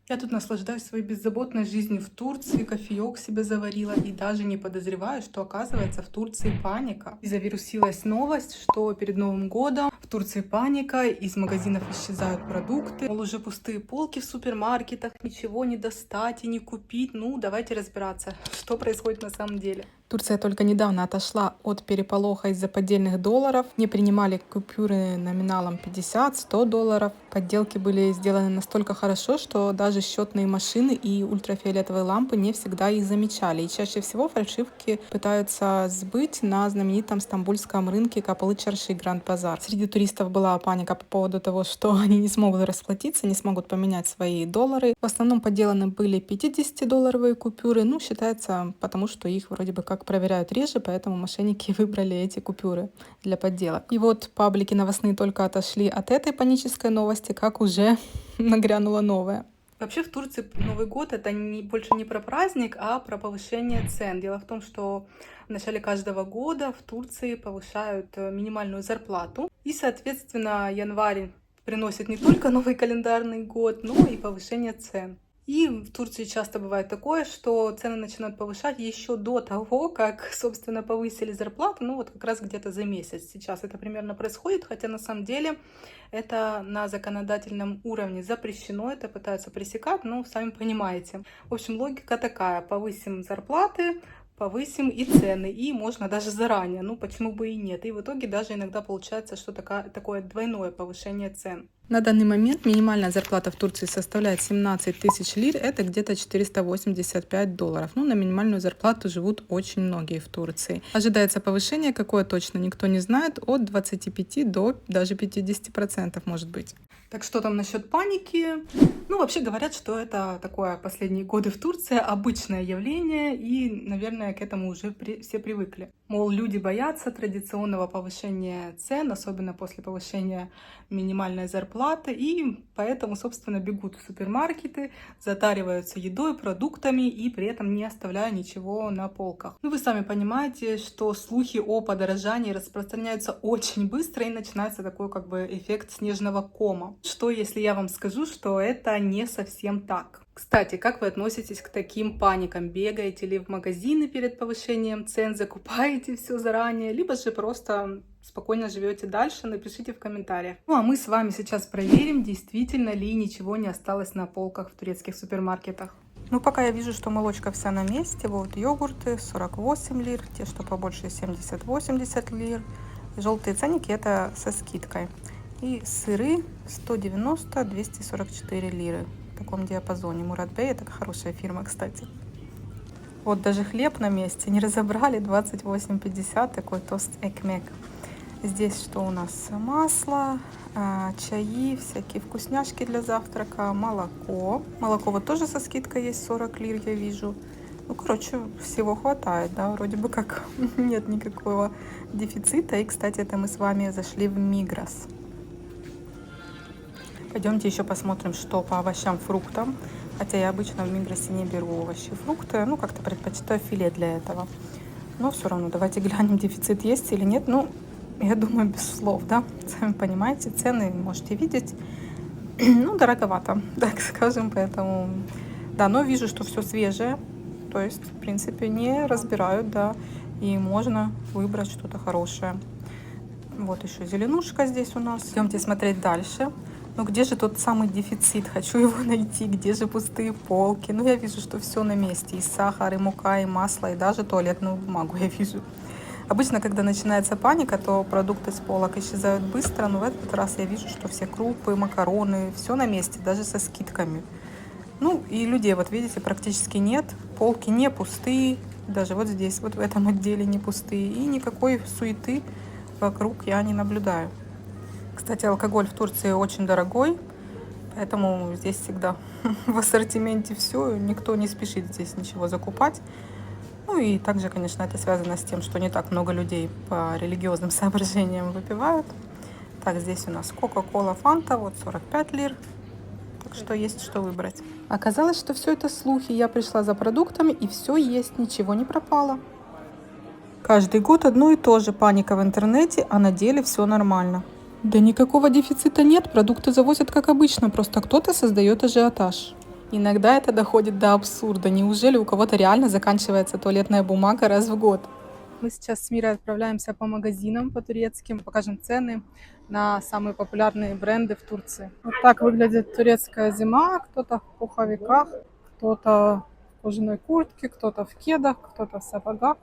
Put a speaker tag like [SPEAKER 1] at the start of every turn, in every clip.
[SPEAKER 1] Я тут наслаждаюсь своей беззаботной жизнью в Турции, кофеек себе заварила и даже не подозреваю, что оказывается в Турции паника. И завирусилась новость, что перед Новым годом в Турции паника, из магазинов исчезают продукты, мол, уже пустые полки в супермаркетах, ничего не достать и не купить. Ну, давайте разбираться, что происходит на самом деле. Турция только недавно отошла от переполоха из-за поддельных долларов. Не принимали купюры номиналом 50-100 долларов. Подделки были сделаны настолько хорошо, что даже счетные машины и ультрафиолетовые лампы не всегда их замечали. И чаще всего фальшивки пытаются сбыть на знаменитом стамбульском рынке Капалы Чарши Гранд Базар. Среди туристов была паника по поводу того, что они не смогут расплатиться, не смогут поменять свои доллары. В основном подделаны были 50-долларовые купюры. Ну, считается, потому что их вроде бы как проверяют реже, поэтому мошенники выбрали эти купюры для подделок. И вот паблики новостные только отошли от этой панической новости, как уже нагрянула новая. Вообще в Турции Новый год это больше не про праздник, а про повышение цен. Дело в том, что в начале каждого года в Турции повышают минимальную зарплату. И, соответственно, январь приносит не только новый календарный год, но и повышение цен. И в Турции часто бывает такое, что цены начинают повышать еще до того, как, собственно, повысили зарплату, ну вот как раз где-то за месяц. Сейчас это примерно происходит, хотя на самом деле это на законодательном уровне запрещено, это пытаются пресекать, но сами понимаете. В общем, логика такая: повысим зарплаты, повысим и цены, и можно даже заранее, ну почему бы и нет. И в итоге даже иногда получается, что такое двойное повышение цен. На данный момент минимальная зарплата в Турции составляет 17 тысяч лир, это где-то 485 долларов. Ну, на минимальную зарплату живут очень многие в Турции. Ожидается повышение, какое точно никто не знает, от 25 до даже 50% может быть. Так что там насчет паники? Ну, вообще говорят, что это такое последние годы в Турции обычное явление, и, наверное, к этому уже все привыкли. Мол, люди боятся традиционного повышения цен, особенно после повышения минимальной зарплаты, и поэтому, собственно, бегут в супермаркеты, затариваются едой, продуктами и при этом не оставляя ничего на полках. Ну, вы сами понимаете, что слухи о подорожании распространяются очень быстро, и начинается такой как бы эффект снежного кома. Что, если я вам скажу, что это не совсем так? Кстати, как вы относитесь к таким паникам? Бегаете ли в магазины перед повышением цен, закупаете все заранее, либо же просто спокойно живете дальше? Напишите в комментариях. Ну а мы с вами сейчас проверим, действительно ли ничего не осталось на полках в турецких супермаркетах. Ну, пока я вижу, что молочка вся на месте. Вот йогурты 48 лир, те, что побольше, 70-80 лир. И желтые ценники это со скидкой. И сыры 190-244 лиры. В таком диапазоне. Мурат Бей, это хорошая фирма, кстати. Вот даже хлеб на месте не разобрали, 28,50, такой тост экмек. Здесь что у нас? Масло, чаи, всякие вкусняшки для завтрака, молоко. Молоко вот тоже со скидкой есть, 40 лир я вижу. Ну, короче, всего хватает, да, вроде бы как нет никакого дефицита. И, кстати, это мы с вами зашли в Мигрос. Пойдемте еще посмотрим, что по овощам, фруктам. Хотя я обычно в Мигросе не беру овощи и фрукты. Ну, как-то предпочитаю филе для этого. Но все равно давайте глянем, дефицит есть или нет. Ну, я думаю, без слов, да. Сами понимаете, цены можете видеть. Ну, дороговато, так скажем. Поэтому, да, но вижу, что все свежее. То есть, в принципе, не разбирают, да. И можно выбрать что-то хорошее. Вот еще зеленушка здесь у нас. Идемте смотреть дальше. Ну где же тот самый дефицит? Хочу его найти. Где же пустые полки? Ну я вижу, что все на месте. И сахар, и мука, и масло, и даже туалетную бумагу я вижу. Обычно, когда начинается паника, то продукты с полок исчезают быстро. Но в этот раз я вижу, что все крупы, макароны, все на месте, даже со скидками. Ну и людей, вот видите, практически нет. Полки не пустые. Даже вот здесь, вот в этом отделе не пустые. И никакой суеты вокруг я не наблюдаю. Кстати, алкоголь в Турции очень дорогой, поэтому здесь всегда в ассортименте все, никто не спешит здесь ничего закупать. Ну и также, конечно, это связано с тем, что не так много людей по религиозным соображениям выпивают. Так, здесь у нас Кока-Кола, Фанта, вот 45 лир, так что есть что выбрать. Оказалось, что все это слухи, я пришла за продуктами и все есть, ничего не пропало. Каждый год одно и то же, паника в интернете, а на деле все нормально. Да никакого дефицита нет, продукты завозят как обычно, просто кто-то создает ажиотаж. Иногда это доходит до абсурда. Неужели у кого-то реально заканчивается туалетная бумага раз в год? Мы сейчас с Мирой отправляемся по магазинам по турецким, покажем цены на самые популярные бренды в Турции. Вот так выглядит турецкая зима. Кто-то в пуховиках, кто-то в кожаной куртке, кто-то в кедах, кто-то в сапогах.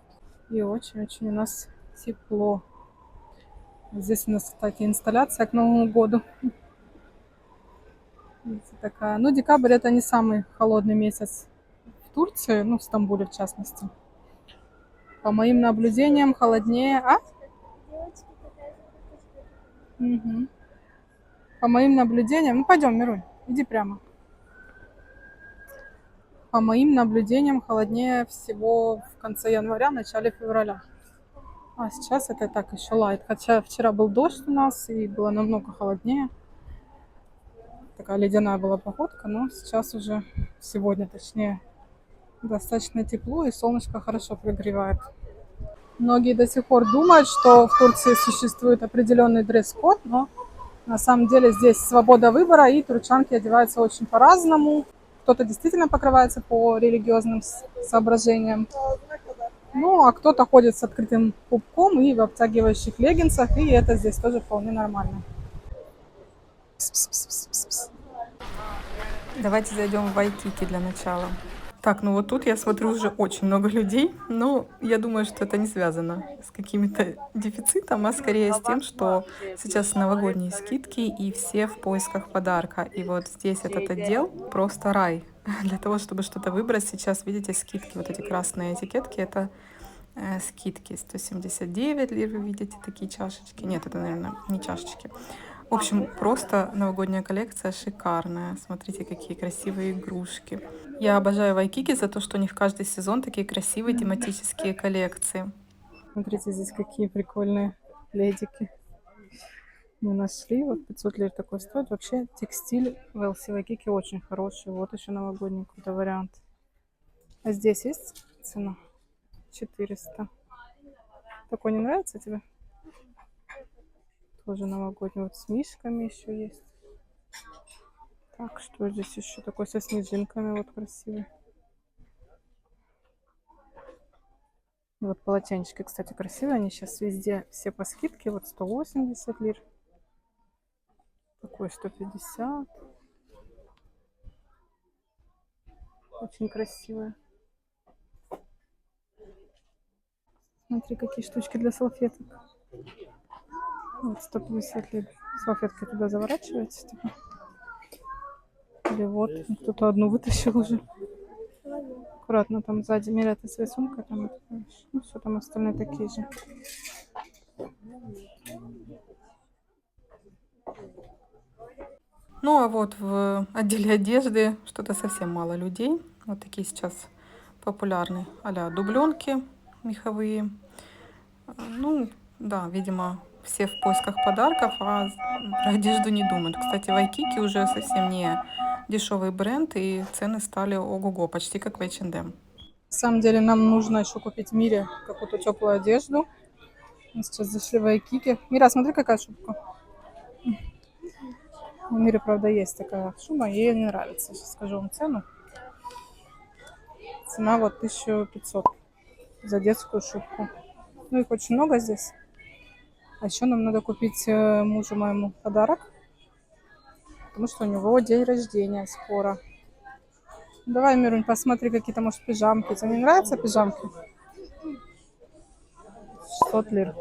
[SPEAKER 1] И очень-очень у нас тепло. Здесь у нас, кстати, инсталляция к Новому году. Видите, такая. Ну, декабрь это не самый холодный месяц в Турции, ну, в Стамбуле в частности. По моим наблюдениям, холоднее. А? Мгм. По моим наблюдениям, ну пойдем, Мируль, иди прямо. По моим наблюдениям, холоднее всего в конце января, начале февраля. А сейчас это так еще лайт. Хотя вчера был дождь у нас и было намного холоднее. Такая ледяная была походка, но сейчас уже, сегодня точнее, достаточно тепло и солнышко хорошо пригревает. Многие до сих пор думают, что в Турции существует определенный дресс-код, но на самом деле здесь свобода выбора, и турчанки одеваются очень по-разному. Кто-то действительно покрывается по религиозным соображениям, ну а кто-то ходит с открытым пупком и в обтягивающих леггинсах, и это здесь тоже вполне нормально. Давайте зайдем в Вайкики для начала. Так, ну вот тут я смотрю уже очень много людей, но я думаю, что это не связано с каким-то дефицитом, а скорее с тем, что сейчас новогодние скидки и все в поисках подарка. И вот здесь этот отдел просто рай. Для того, чтобы что-то выбрать, сейчас видите скидки, вот эти красные этикетки, это скидки 179 лир, вы видите такие чашечки. Нет, это, наверное, не чашечки. В общем, просто новогодняя коллекция шикарная. Смотрите, какие красивые игрушки. Я обожаю Вайкики за то, что у них каждый сезон такие красивые тематические коллекции. Смотрите, здесь какие прикольные ледики мы нашли. Вот 500 лир такой стоит. Вообще текстиль в LC Вайкики очень хороший. Вот еще новогодний какой-то вариант. А здесь есть цена? 400. Такой не нравится тебе? Тоже новогодний. Вот с мишками еще есть. Так, что здесь еще такой со снежинками, вот красивый. Вот полотенчики, кстати, красивые. Они сейчас везде все по скидке. Вот 180 лир. Такой 150. Очень красивые. Смотри, какие штучки для салфеток. Вот 150 лир. Салфетки туда заворачиваются. Типа. Или вот, кто-то одну вытащил уже. Аккуратно там сзади меряется своей сумкой. Там, ну, все там остальные такие же. Ну а вот в отделе одежды что-то совсем мало людей. Вот такие сейчас популярны а-ля дубленки меховые. Ну да, видимо, все в поисках подарков, а про одежду не думают. Кстати, Вайкики уже совсем не дешевый бренд, и цены стали ого-го, почти как в H&M. На самом деле нам нужно еще купить Мире какую-то теплую одежду. Мы сейчас зашли в Вайкики. Мира, смотри, какая шубка. У Миры, правда, есть такая шуба, ей не нравится. Сейчас скажу вам цену. Цена вот 1500 за детскую шубку. Ну, их очень много здесь. А еще нам надо купить мужу моему подарок, потому что у него день рождения скоро. Давай, Мирунь, посмотри какие-то, может, пижамки. Тебе не нравятся пижамки? 600 лир.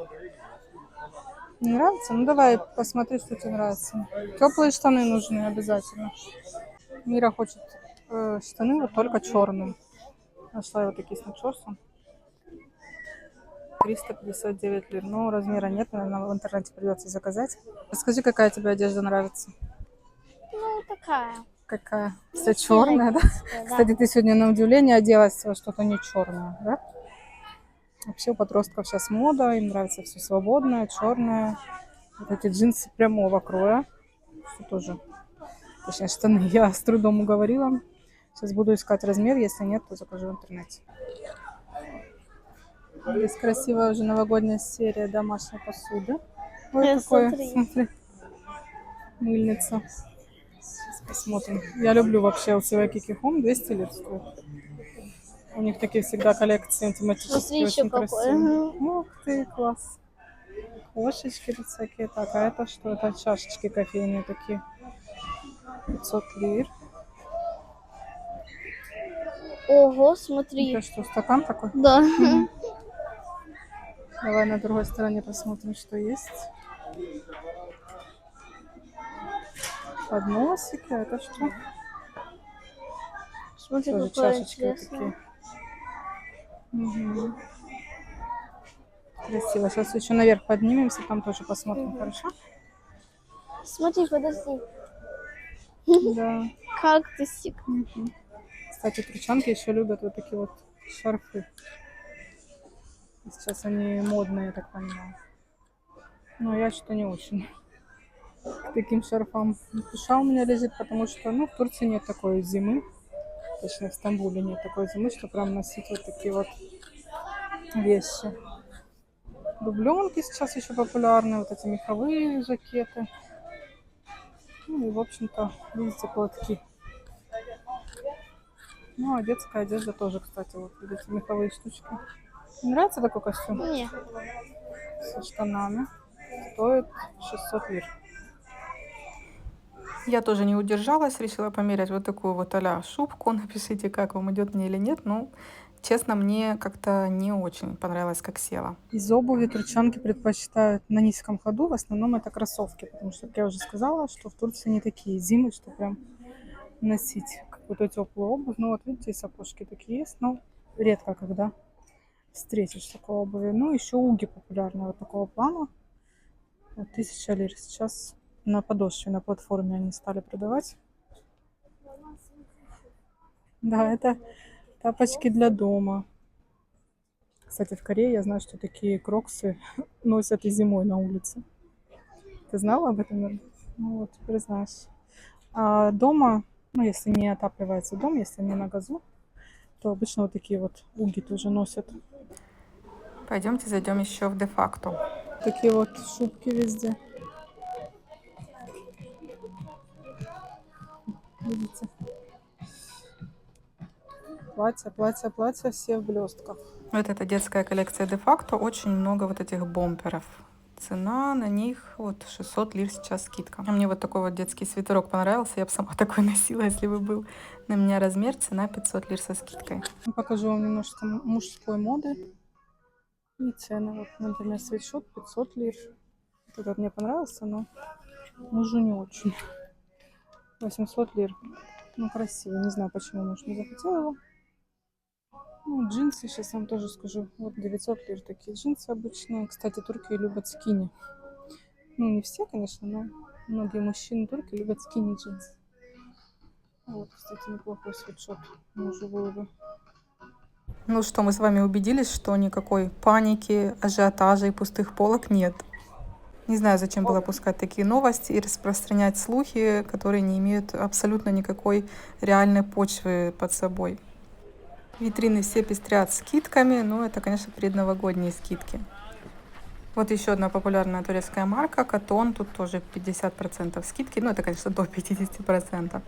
[SPEAKER 1] Не нравится? Ну, давай посмотри, что тебе нравится. Теплые штаны нужны обязательно. Мира хочет штаны вот только черные. Нашла я вот такие с начесом. 359 лир. Ну, размера нет, наверное, в интернете придется заказать. Расскажи, какая тебе одежда нравится?
[SPEAKER 2] Ну, такая.
[SPEAKER 1] Какая?
[SPEAKER 2] Ну,
[SPEAKER 1] Вся черная, да?
[SPEAKER 2] да?
[SPEAKER 1] Кстати, ты сегодня на удивление оделась во что-то не черное, да? Вообще у подростков сейчас мода, им нравится все свободное, черное. Вот эти джинсы прямого кроя, что тоже, точнее, штаны я с трудом уговорила. Сейчас буду искать размер, если нет, то закажу в интернете. Здесь красивая уже новогодняя серия домашней посуды. Ой, какое, смотри, мыльница. Сейчас посмотрим. Я люблю вообще LCV Kiki Home, 200 лир стоит. У них такие всегда коллекции тематические,
[SPEAKER 2] Смотри, еще
[SPEAKER 1] очень
[SPEAKER 2] какой.
[SPEAKER 1] красивые.
[SPEAKER 2] Ага.
[SPEAKER 1] Ух ты, класс. Кошечки тут всякие. Так, а это что? Это чашечки кофейные такие. 500 лир.
[SPEAKER 2] Ого, смотри.
[SPEAKER 1] Это что, стакан такой?
[SPEAKER 2] Да.
[SPEAKER 1] Мгм. Давай на другой стороне посмотрим, что есть. Подносики, а это что?
[SPEAKER 2] Смотри,
[SPEAKER 1] Тоже
[SPEAKER 2] какое
[SPEAKER 1] чашечки вот
[SPEAKER 2] интересное.
[SPEAKER 1] такие. Мгм. Красиво. Сейчас еще наверх поднимемся, там тоже посмотрим, хорошо?
[SPEAKER 2] Смотри, подожди.
[SPEAKER 1] Да.
[SPEAKER 2] Кактусик.
[SPEAKER 1] Мгм. Кстати, турчанки еще любят вот такие вот шарфы. Сейчас они модные, я так понимаю. Но я что-то не очень к таким шарфам. Душа у меня лежит, потому что, ну, в Турции нет такой зимы. Точнее, в Стамбуле нет такой зимы, что прям носить вот такие вот вещи. Дубленки сейчас еще популярны, вот эти меховые жакеты. Ну и, в общем-то, видите, платки. Ну, а детская одежда тоже, кстати, вот видите, меховые штучки. Нравится такой костюм?
[SPEAKER 2] Не.
[SPEAKER 1] Со штанами. Стоит 600 лир. Я тоже не удержалась, решила померять вот такую вот а-ля шубку. Напишите, как вам идет мне или нет. Ну, честно, мне как-то не очень понравилось, как села. Из обуви турчанки предпочитают на низком ходу. В основном это кроссовки, потому что, как я уже сказала, что в Турции не такие зимы, что прям носить какую-то теплую обувь. Ну вот видите, и сапожки такие есть, но редко когда встретишь такой обуви. Ну, еще уги популярны вот такого плана. Вот 1000 лир. Сейчас на подошве, на платформе они стали продавать. Да, это тапочки для дома. Кстати, в Корее я знаю, что такие кроксы носят и зимой на улице. Ты знала об этом? Ир? Ну вот, теперь знаешь. А дома, ну если не отапливается дом, если не на газу, то обычно вот такие вот уги тоже носят. Пойдемте зайдем еще в де-факто. Такие вот шубки везде. Видите? Платья, платья, платья, все в блестках. Вот эта детская коллекция де-факто. Очень много вот этих бомперов. Цена на них вот 600 лир сейчас скидка. А мне вот такой вот детский свитерок понравился. Я бы сама такой носила, если бы был на меня размер. Цена 500 лир со скидкой. Покажу вам немножко мужской моды. И цены. Вот, например, свитшот 500 лир. Вот этот мне понравился, но мужу не очень. 800 лир. Ну, красивый. Не знаю, почему муж не захотел его. Ну, джинсы, сейчас вам тоже скажу. Вот 900 лир такие джинсы обычные. Кстати, турки любят скини. Ну, не все, конечно, но многие мужчины турки любят скини джинсы. Вот, кстати, неплохой свитшот мужу было бы. Ну что, мы с вами убедились, что никакой паники, ажиотажа и пустых полок нет. Не знаю, зачем было пускать такие новости и распространять слухи, которые не имеют абсолютно никакой реальной почвы под собой. Витрины все пестрят скидками, но это, конечно, предновогодние скидки. Вот еще одна популярная турецкая марка Катон. Тут тоже 50% скидки. Ну, это, конечно, до 50%.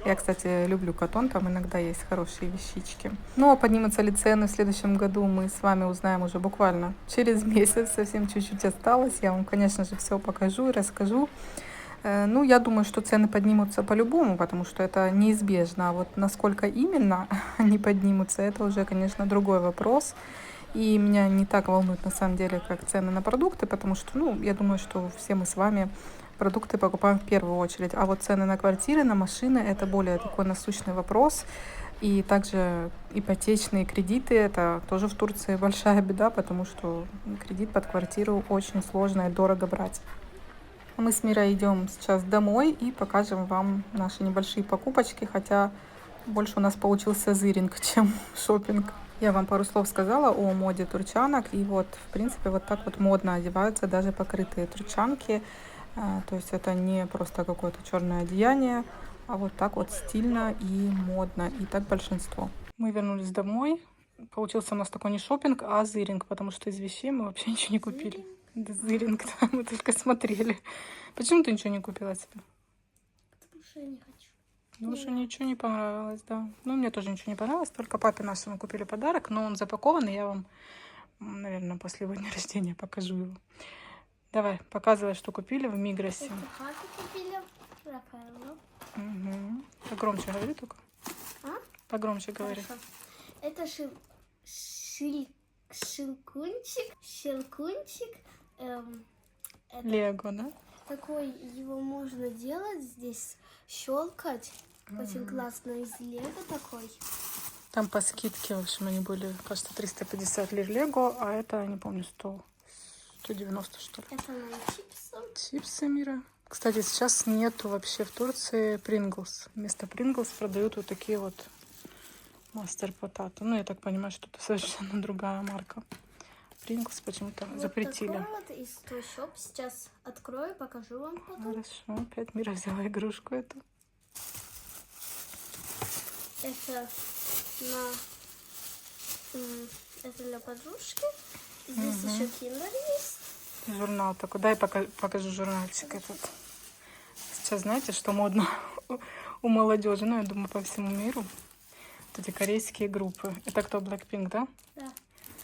[SPEAKER 1] Я, кстати, люблю Катон. Там иногда есть хорошие вещички. Ну, а поднимутся ли цены в следующем году, мы с вами узнаем уже буквально через месяц. Совсем чуть-чуть осталось. Я вам, конечно же, все покажу и расскажу. Ну, я думаю, что цены поднимутся по-любому, потому что это неизбежно. А вот насколько именно они поднимутся, это уже, конечно, другой вопрос. И меня не так волнует, на самом деле, как цены на продукты, потому что, ну, я думаю, что все мы с вами продукты покупаем в первую очередь. А вот цены на квартиры, на машины – это более такой насущный вопрос. И также ипотечные кредиты – это тоже в Турции большая беда, потому что кредит под квартиру очень сложно и дорого брать. Мы с Мирой идем сейчас домой и покажем вам наши небольшие покупочки, хотя больше у нас получился зыринг, чем шопинг. Я вам пару слов сказала о моде турчанок, и вот, в принципе, вот так вот модно одеваются даже покрытые турчанки. То есть это не просто какое-то черное одеяние, а вот так вот стильно и модно, и так большинство. Мы вернулись домой. Получился у нас такой не шопинг, а зыринг, потому что из вещей мы вообще ничего не купили. Да, зыринг, да, мы только смотрели. Почему ты ничего не купила себе?
[SPEAKER 2] Потому что Больше я не хочу.
[SPEAKER 1] Больше ничего не понравилось, да. Ну, мне тоже ничего не понравилось, только папе нашему купили подарок, но он запакованный, я вам, наверное, после его дня рождения покажу его. Давай, показывай, что купили в Мигросе.
[SPEAKER 2] Это папе купили. Рафаэлу.
[SPEAKER 1] Угу. Погромче говори только.
[SPEAKER 2] А?
[SPEAKER 1] Погромче говори.
[SPEAKER 2] Хорошо. Это щелкунчик. Это
[SPEAKER 1] Лего, да?
[SPEAKER 2] такой, его можно делать здесь, щелкать. Очень классно из лего такой.
[SPEAKER 1] Там по скидке, в общем, они были, кажется, 350 лир Лего, а это, не помню, 190, что ли.
[SPEAKER 2] Это мои чипсы.
[SPEAKER 1] Чипсы мира. Кстати, сейчас нету вообще в Турции Принглс. Вместо Принглс продают вот такие вот Мастер Потато. Ну, я так понимаю, что это совершенно другая марка. Принглс почему-то запретили.
[SPEAKER 2] Вот такой вот из той шоп. Сейчас открою, покажу вам потом.
[SPEAKER 1] Хорошо, опять Мира взяла игрушку эту.
[SPEAKER 2] Это это для подружки. Здесь еще киндер есть.
[SPEAKER 1] Журнал такой. Дай покажу журнальчик этот. Сейчас знаете, что модно у молодежи? Ну, я думаю, по всему миру. Вот эти корейские группы. Это кто, Blackpink, да?
[SPEAKER 2] Да.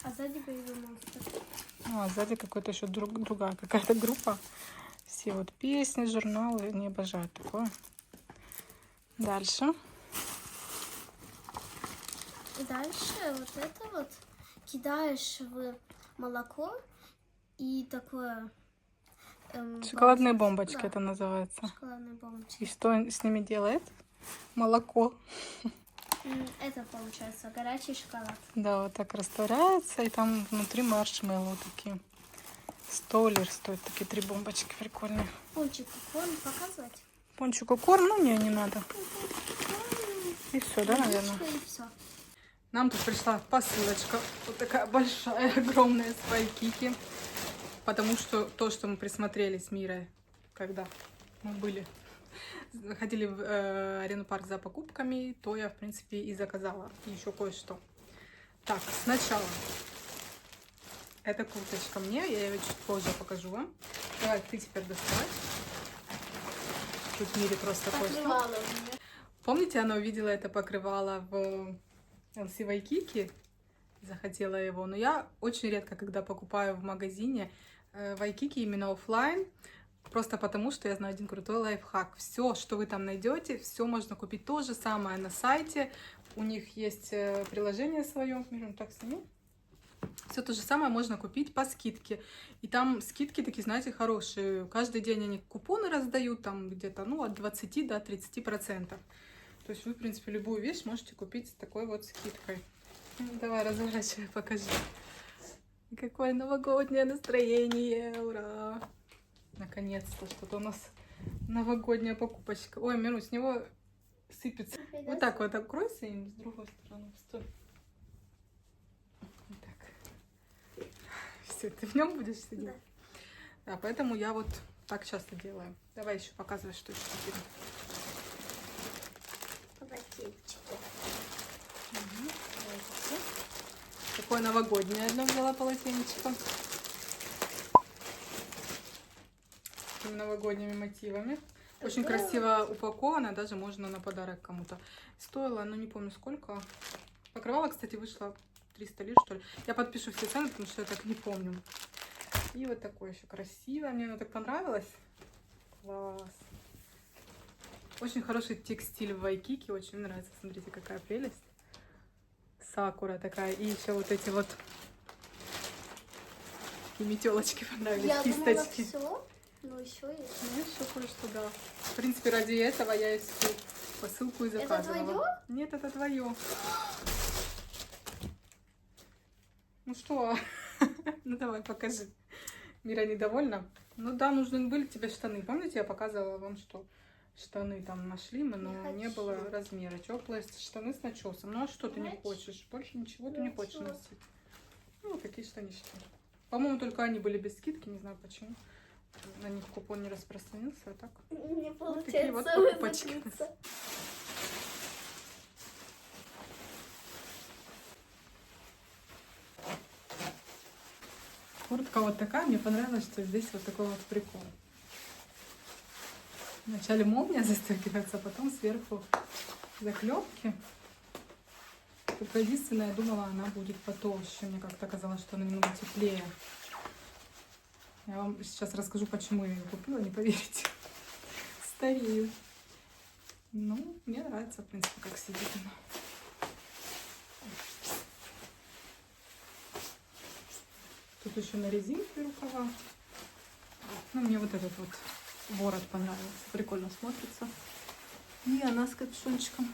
[SPEAKER 2] А сзади Baby Monster.
[SPEAKER 1] Ну, а сзади какой-то еще другая какая-то группа. Все вот песни, журналы. Не обожаю такое. Дальше.
[SPEAKER 2] И дальше вот это вот кидаешь в молоко и такое...
[SPEAKER 1] Шоколадные бомбочки
[SPEAKER 2] Да.
[SPEAKER 1] это называется.
[SPEAKER 2] Шоколадные бомбочки.
[SPEAKER 1] И что с ними делает? Молоко.
[SPEAKER 2] Это получается горячий шоколад.
[SPEAKER 1] Да, вот так растворяется. И там внутри маршмеллоу такие. 100 лир стоят такие 3 бомбочки прикольные.
[SPEAKER 2] Пончик корм показывать?
[SPEAKER 1] Пончику корм, ну не надо. И все, да, наверное?
[SPEAKER 2] И все.
[SPEAKER 1] Нам тут пришла посылочка. Вот такая большая, огромная с Вайкики. Потому что то, что мы присмотрели с Мирой, когда мы ходили в Арену Парк за покупками, то я, в принципе, и заказала. И еще кое-что. Так, сначала. Эта курточка мне, я ее чуть позже покажу вам. Давай, ты теперь доставай. Тут в Мире просто
[SPEAKER 2] Покрывало у меня.
[SPEAKER 1] Помните, она увидела это покрывало в LC Waikiki, захотела его. Но я очень редко, когда покупаю в магазине Waikiki именно оффлайн, просто потому, что я знаю один крутой лайфхак. Все, что вы там найдете, все можно купить то же самое на сайте. У них есть приложение свое. Мирон, так сниму. Все то же самое можно купить по скидке. И там скидки такие, знаете, хорошие. Каждый день они купоны раздают, там где-то, ну, от 20 до 30%. То есть вы, в принципе, любую вещь можете купить с такой вот скидкой. Ну, давай, разворачивай, покажи. Какое новогоднее настроение, ура! Наконец-то, что-то у нас новогодняя покупочка. Ой, Миру, с него сыпется. Вот так вот откройся и с другой стороны. Стой. Вот так. Все, ты в нем будешь сидеть?
[SPEAKER 2] Да.
[SPEAKER 1] Да, поэтому я вот так часто делаю. Давай еще показывай, что еще купили.
[SPEAKER 2] Полотенчики.
[SPEAKER 1] Такое новогоднее одно взяла полотенечко. С такими новогодними мотивами. Очень красиво упаковано, даже можно на подарок кому-то. Стоило, ну не помню сколько. Покрывало, кстати, вышло 300 лир, что ли. Я подпишу все цены, потому что я так не помню. И вот такое еще красивое. Мне оно так понравилось. Класс. Очень хороший текстиль в Вайкики. Очень нравится. Смотрите, какая прелесть. Сакура такая. И еще вот эти вот такие метелочки понравились.
[SPEAKER 2] Я
[SPEAKER 1] Кисточки.
[SPEAKER 2] думала, все, но еще есть.
[SPEAKER 1] Ну, еще кое-что, да. В принципе, ради этого я и всю посылку и заказывала.
[SPEAKER 2] Это твое?
[SPEAKER 1] Нет, это твое. Ну что? Ну давай, покажи. Мира недовольна? Ну да, нужны были тебе штаны. Помните, я показывала вам, что штаны там нашли мы, но не было размера. Теплые штаны с начесом. Ну а что ты не хочешь? Больше ничего ты не хочешь носить. Ну, вот такие штанишки. По-моему, только они были без скидки, не знаю почему. На них купон не распространился, а так.
[SPEAKER 2] Не
[SPEAKER 1] Вот такие вот
[SPEAKER 2] получается
[SPEAKER 1] покупочки.
[SPEAKER 2] закрыться.
[SPEAKER 1] Куртка вот такая, мне понравилось, что здесь вот такой вот прикол. Вначале молния застегивается, а потом сверху заклепки. Только единственное, я думала, она будет потолще. Мне как-то казалось, что она немного теплее. Я вам сейчас расскажу, почему я ее купила, не поверите. Старею. Ну, мне нравится, в принципе, как сидит она. Тут еще на резинке рукава. Ну, мне вот этот вот ворот понравился. Прикольно смотрится. И она с капюшончиком.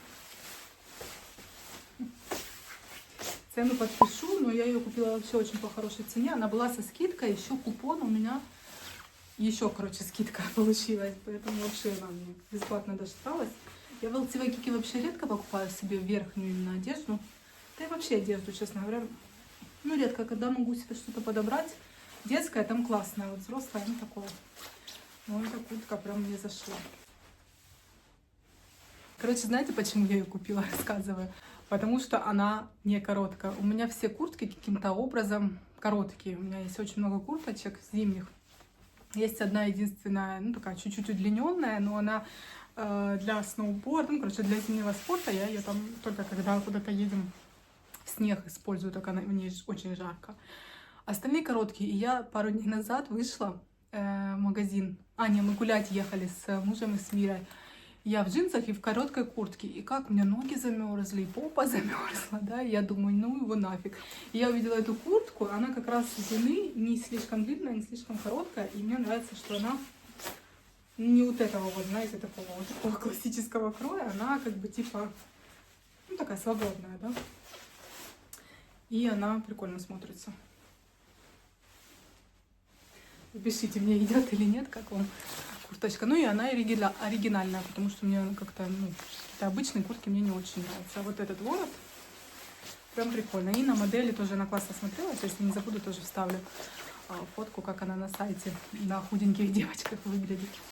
[SPEAKER 1] Цену подпишу, но я ее купила вообще очень по хорошей цене. Она была со скидкой, еще купон у меня. Еще, короче, скидка получилась. Поэтому вообще она мне бесплатно досталась. Я в LTV Kiki вообще редко покупаю себе верхнюю именно одежду. Да и вообще одежду, честно говоря. Ну, редко, когда могу себе что-то подобрать. Детская там классная, вот взрослая не такого. Но эта куртка прям мне зашла. Короче, знаете, почему я ее купила, рассказываю? Потому что она не короткая. У меня все куртки каким-то образом короткие. У меня есть очень много курточек зимних. Есть одна единственная, ну такая чуть-чуть удлиненная, но она для сноуборда, ну, короче, для зимнего спорта. Я ее там только когда куда-то едем в снег использую, только в ней очень жарко. Остальные короткие. И я пару дней назад вышла в магазин. Мы гулять ехали с мужем и с Мирой. Я в джинсах и в короткой куртке. И как у меня ноги замерзли, и попа замерзла, да, и я думаю, ну его нафиг. И я увидела эту куртку, она как раз с длины не слишком длинная, не слишком короткая, и мне нравится, что она не вот этого вот, знаете, такого классического кроя, она как бы типа, ну такая свободная, да, и она прикольно смотрится. Пишите, мне идет или нет, как вам курточка. Ну и она оригинальная, потому что мне как-то, ну, какие-то обычные куртки мне не очень нравятся. А вот этот ворот прям прикольно. И на модели тоже она классно смотрелась. Если не забуду, тоже вставлю фотку, как она на сайте на худеньких девочках выглядит.